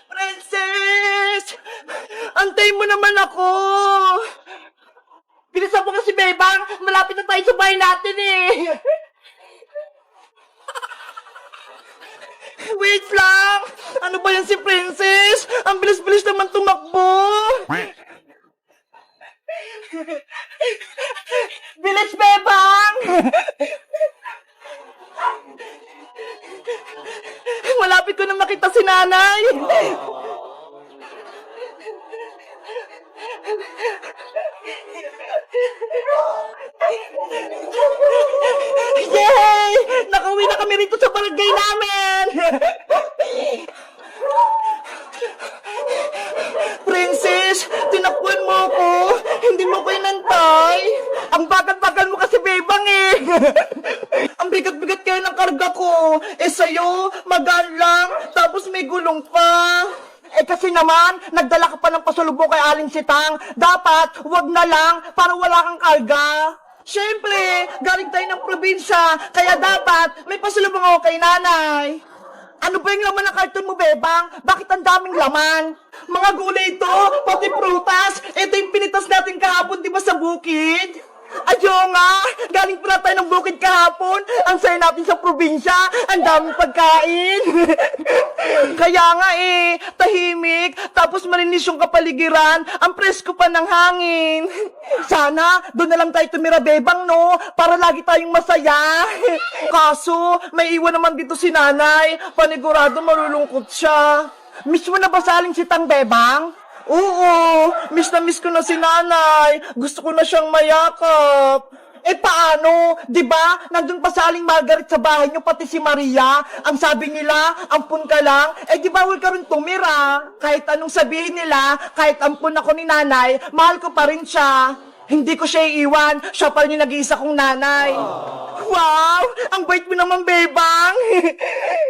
Princess! Antay mo naman ako! Bilisan mo kasi, Bebang! Malapit na tayo sa bahay natin eh! Wait lang! Ano ba yan si Princess? Ang bilis-bilis naman tumakbo! Bilis, Bebang! Malapit ko na makita si nanay! Yay! Nakauwi na kami rito sa barangay namin! Princess, tinakbuhan mo ako. Hindi mo ko inantay. Ang bagal-bagal mo kasi, Bebang eh. Ang bigat-bigat kayo ng karga ko. Eh sa'yo, magaan lang, tapos may gulong pa. Eh kasi naman, nagdala ka pa ng pasalubong kay Aling Sitang. Dapat, wag na lang, para wala kang karga. Siyempre, galing tayo ng probinsya, kaya dapat may pasalubong ako kay nanay. Ano ba yung laman ng karton mo, Bebang? Bakit ang daming laman? Mga gulay ito, pati prutas. Ito yung pinitas natin kahapon, di ba, sa bukid? Ayo nga, galing pala tayo ng bukid kahapon. Ang saya natin sa probinsya, ang daming pagkain. Kaya nga eh, tahimik, tapos malinis yung kapaligiran, ang presko pa ng hangin. Sana, doon na lang tayo tumira, Bebang, no? Para lagi tayong masaya. Kaso, may iwan naman dito si nanay. Panigurado malulungkot siya. Miss mo na ba sa Aling Sitang, Bebang? Oo, miss na miss ko na si nanay. Gusto ko na siyang mayakap. Eh paano? 'Di ba? Nandun pa sa Aling Margaret sa bahay niyo pati si Maria. Ang sabi nila, ampun ka lang. Eh di bawal ka rin tumira. Kahit anong sabihin nila, kahit ampun ako ni nanay, mahal ko pa rin siya. Hindi ko siya iiwan. Siya pa rin yung nag-iisa kong nanay. Wow! Ang bait mo naman, Bebang!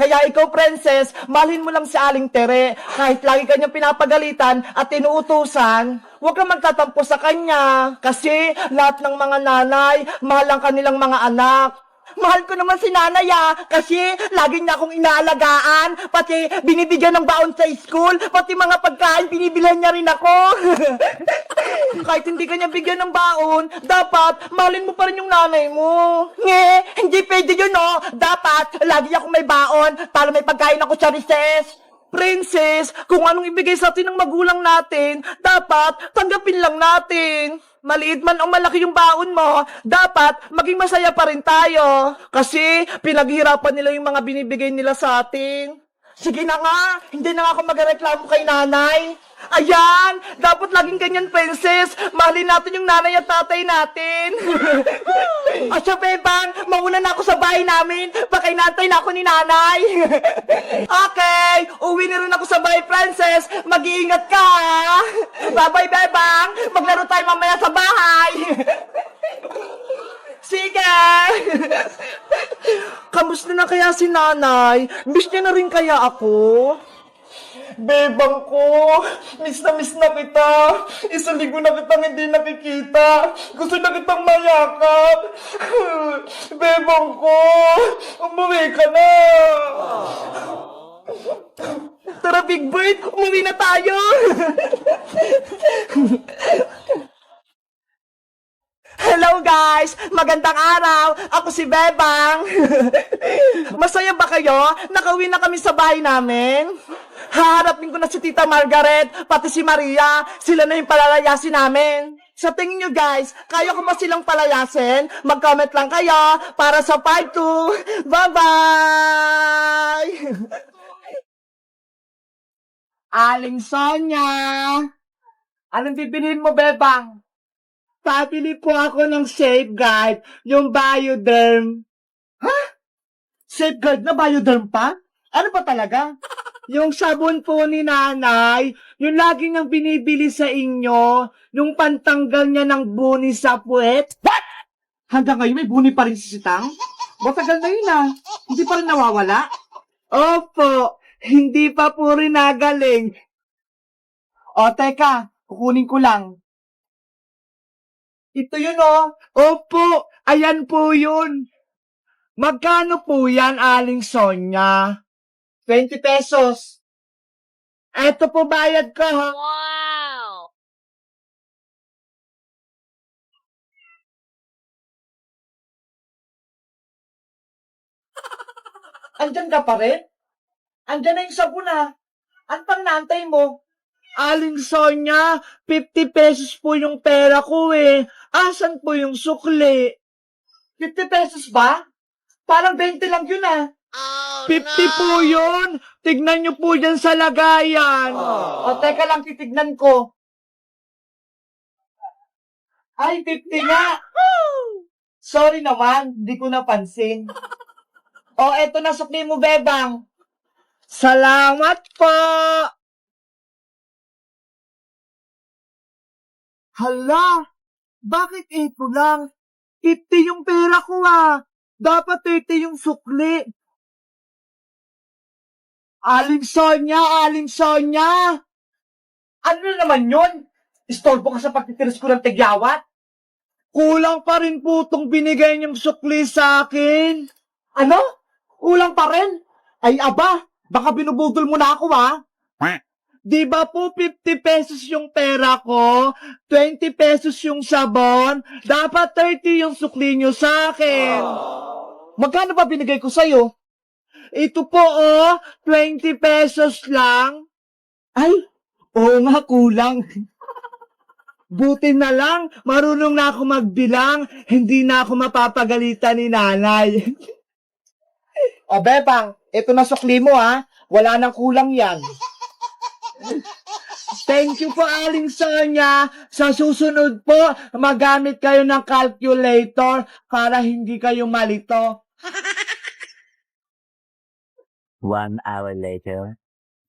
Kaya ikaw, Princess, mahalin mo lang si Aling Tere. Kahit lagi kanyang pinapagalitan at tinuutusan, huwag kang magtatampo sa kanya. Kasi lahat ng mga nanay, mahal ang kanilang mga anak. Mahal ko naman si nanay kasi lagi niya akong inaalagaan, pati binibigyan ng baon sa school, pati mga pagkain binibilhan niya rin ako. Kahit hindi kanya bigyan ng baon, dapat mahalin mo pa rin yung nanay mo. Hindi pwede yun no, dapat lagi akong may baon para may pagkain ako sa recess. Princess, kung anong ibigay sa atin ng magulang natin, dapat tanggapin lang natin. Maliit man o malaki yung baon mo, dapat maging masaya pa rin tayo. Kasi pinaghirapan nila yung mga binibigay nila sa atin. Sige na nga, hindi na nga ako magreklamo kay nanay. Ayan, dapat laging ganyan, Princess. Mahalin natin yung nanay at tatay natin. Asya, Bebang, mauna na ako sa bahay namin. Baka inantay na ako ni nanay. Okay, uwi na rin ako sa bahay, Princess. Mag-iingat ka, ha? Bye-bye, Bebang. Maglaro tayo mamaya sa bahay. Sige! Kamusta na kaya si nanay? Miss niya na rin kaya ako? Bebang ko, miss na kita. Isang linggo na kitang hindi nakikita. Gusto na kitang mayakap. Bebang ko, umuwi ka na. Tara, Big Bird, umuwi na tayo. Hello guys! Magandang araw! Ako si Bebang! Masaya ba kayo? Nakauwi na kami sa bahay namin? Haharapin ko na si Tita Margaret, pati si Maria. Sila na yung palalayasin namin. Sa tingin nyo guys, kaya ko ba silang palayasin? Mag-comment lang kayo para sa part 2. Bye-bye! Aling Sonia! Anong bibilhin mo, Bebang? Pabili po ako ng Safeguard, yung Bioderm. Ha? Safeguard na Bioderm pa? Ano ba talaga? Yung sabon po ni nanay, yung lagi niyang binibili sa inyo, yung pantanggal niya ng buni sa puwet. What? Hanggang ngayon may buni pa rin si Sitang? Matagal na yun Hindi pa rin nawawala? Opo, hindi pa po rin nagaling. O, teka, kukunin ko lang. Ito yun Opo, ayan po yun. Magkano po yan, Aling Sonya? 20 pesos. Eto po bayad ko, ha? Wow! Andyan ka pa rin? Andyan na yung sabon, ha? Ang pang naantay mo? Aling Sonya, 50 pesos po yung pera ko eh. Asan po yung sukli? 50 pesos ba? Parang 20 lang yun ah. Oh 50 po yun. Tignan nyo po dyan sa lagayan. O, teka lang, titignan ko. Ay, 50 nga. Sorry naman, di ko napansin. O, eto na sukli mo, Bebang. Salamat po. Hala, bakit ito lang? 50 yung pera ko ah. Dapat 30 yung sukli. Aling Sonya, Aling Sonya! Ano na naman yun? Istorbo ka sa pagtitiris ko ng tigyawat? Kulang pa rin po itong binigay niyong sukli sa akin. Ano? Kulang pa rin? Ay aba, baka binubudol mo na ako ha? Di ba po 50 pesos yung pera ko, 20 pesos yung sabon, dapat 30 yung sukli niyo sa akin. Magkano ba binigay ko sa'yo? Ito po 20 pesos lang. Ay, oo nga, kulang. Buti na lang, marunong na ako magbilang, hindi na ako mapapagalitan ni nanay. O Bebang, ito na sukli mo ha, wala nang kulang yan. Thank you po, Aling Sonya. Sa susunod po, magamit kayo ng calculator para hindi kayo malito. 1 hour later.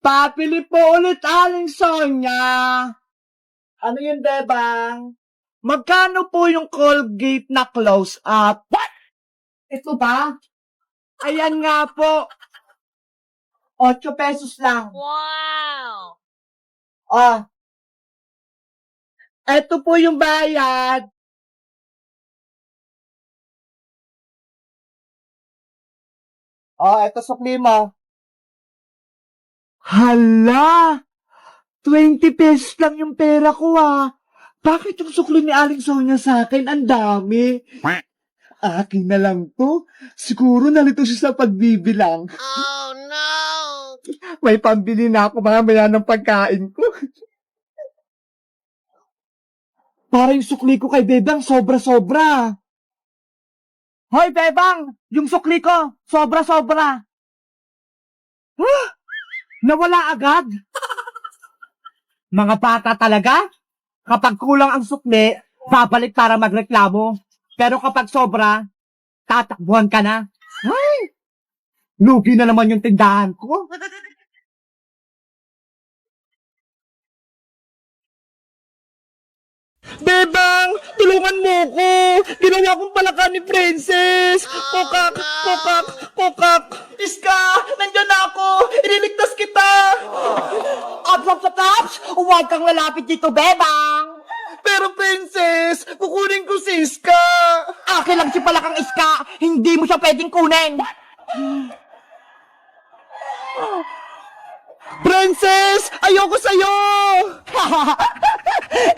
Papili po ulit, Aling Sonya. Ano yun, Bebang? Magkano po yung Colgate na close-up? What? Ito ba? Ayan nga po. 8 pesos lang. Wow! Eto po yung bayad. Eto sukli mo. Hala! 20 pesos lang yung pera ko Bakit yung sukli ni Aling Sonya sa akin? Ang dami. Akin na lang to. Siguro nalito siya sa pagbibilang. Oh no! May pambili na ako mamaya ng pagkain ko. Para yung sukli ko kay Bebang sobra-sobra. Hoy, Bebang! Yung sukli ko, sobra-sobra. Nawala agad. Mga bata talaga. Kapag kulang ang sukli, babalik para magreklamo. Pero kapag sobra, tatakbuhan ka na. Ay! Lugi na naman yung tindahan ko. Bebang, tulungan mo ko. Ginawa kong palaka ni Princess. Kokak, kokak, kokak. Iska, nandyan na ako. Iniligtas kita. Ops. Huwag kang lalapit dito, Bebang. Pero Princess, kukunin ko si Iska. Akin lang si palakang Iska. Hindi mo siya pwedeng kunin. Princess! Ayoko sa'yo!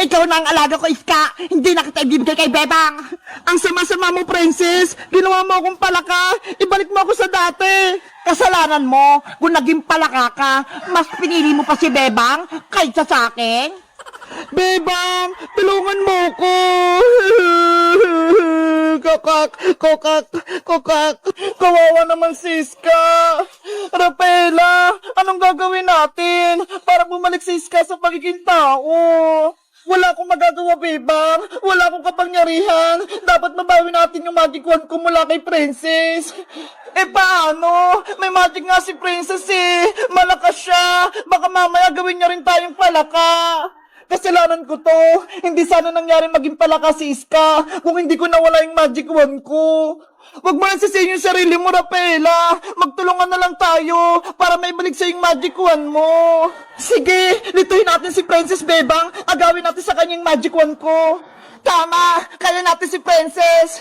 Ikaw na ang alaga ko, Iska. Hindi na kita ibibigay kay Bebang. Ang sama-sama mo, Princess. Ginawa mo akong palaka. Ibalik mo ako sa dati. Kasalanan mo. Kung naging palaka ka, mas pinili mo pa si Bebang kaysa sa akin. Bebang, tulungan mo ko. Kokak. Kawawa naman si Iska. Rafaela, anong gagawin natin para bumalik si Iska sa pagiging tao? Wala akong magagawa, Bebang. Wala akong kapangyarihan. Dapat mabawi natin yung magic wand ko mula kay Princess. Paano? May magic nga si Princess Malakas siya. Baka mamaya gawin niya rin tayong palaka. Kasalanan ko to. Hindi sana nangyari maging palaka si Iska kung hindi ko nawala yung magic wand ko. Huwag mo lang sisihin yung sarili mo, Rafaela. Magtulungan na lang tayo para maibalik sa yung magic wand mo. Sige, lituhin natin si Princess Bebang. Agawin natin sa kanyang magic wand ko. Tama, kaya natin si Princess.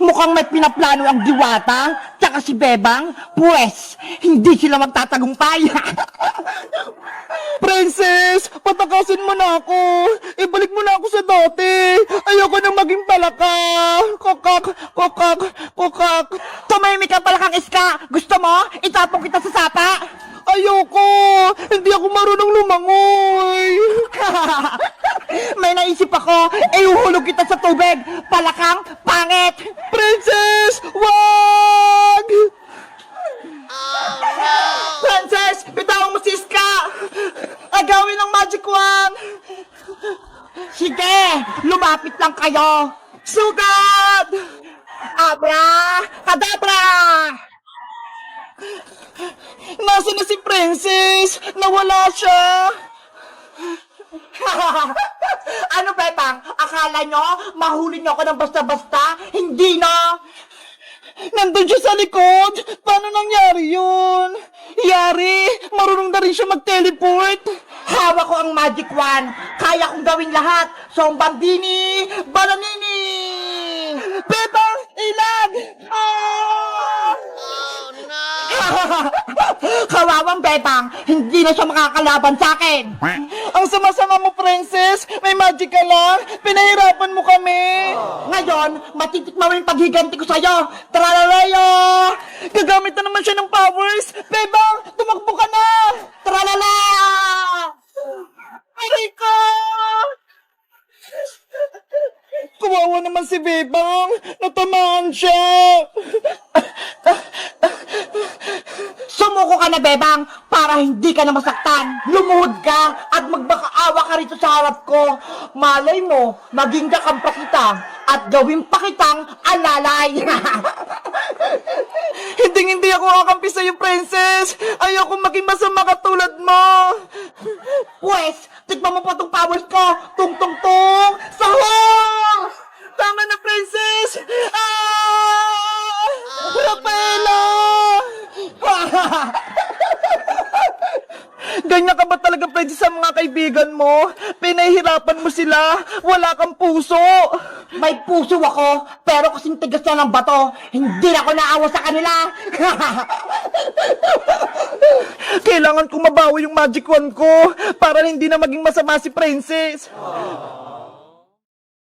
Mukhang may pinaplano ang Diwata, tsaka si Bebang, pues, hindi sila magtatagumpay. Princess, patakasin mo na ako. Ibalik mo na ako sa dati. Ayoko nang maging palaka. Kokak, kokak, kokak. Tumahimik ka palakang iska. Gusto mo? Itapong kita sa sapa. Ayoko. Hindi ako marunong lumangoy. May naisip ako. Iuhulog kita sa tubig. Palakang pangit. Princess, wag! Oh no! Princess, bitawan mo si Iska! Agawin ng magic wand! Sige, lumapit lang kayo! Sugad! Abra! Kadabra! Nasaan na si Princess? Nawala siya! Ano, Bebang? Akala nyo, mahuli nyo ako ng basta-basta? Hindi na! Nandun siya sa likod! Paano nangyari yun? Yari! Marunong na rin siya mag-teleport! Hawak ko ang magic wand! Kaya kong gawin lahat! Sombambini! Bananini! Bebang! Ilag! Ah! Oh no! Kawawang Bebang! Hindi na siya makakalaban sa akin! Ang sama-sama mo, Princess! May magic ka lang! Pinahirapan mo kami! Ngayon, matitikman mo yung paghiganti ko sa'yo! Tralalayo! Gagamit na naman siya ng powers! Bebang! Tumakbo ka na! Tralala! Aray ka! Kawawa naman si Bebang! Natamaan siya! Sumuko ka na, Bebang, para hindi ka na masaktan. Lumuhod ka at magbakaawa ka rito sa harap ko. Malay mo, maging kakampa kita at gawin pa kitang alalay. Hindi ako kakampi sa'yo, Princess. Ayoko maging masama katulad mo. Pues, tikman mo pa tong powers ko. Tung-tung-tung! Sahur! Tama na, Princess! Ah! Rafaela! Ganyan ka ba talaga, Princess, sa mga kaibigan mo? Pinahihirapan mo sila. Wala kang puso. May puso ako, pero kasing tigas na ng bato, hindi na ako naawa sa kanila. Kailangan kong mabawi yung magic wand ko para hindi na maging masama si Princess.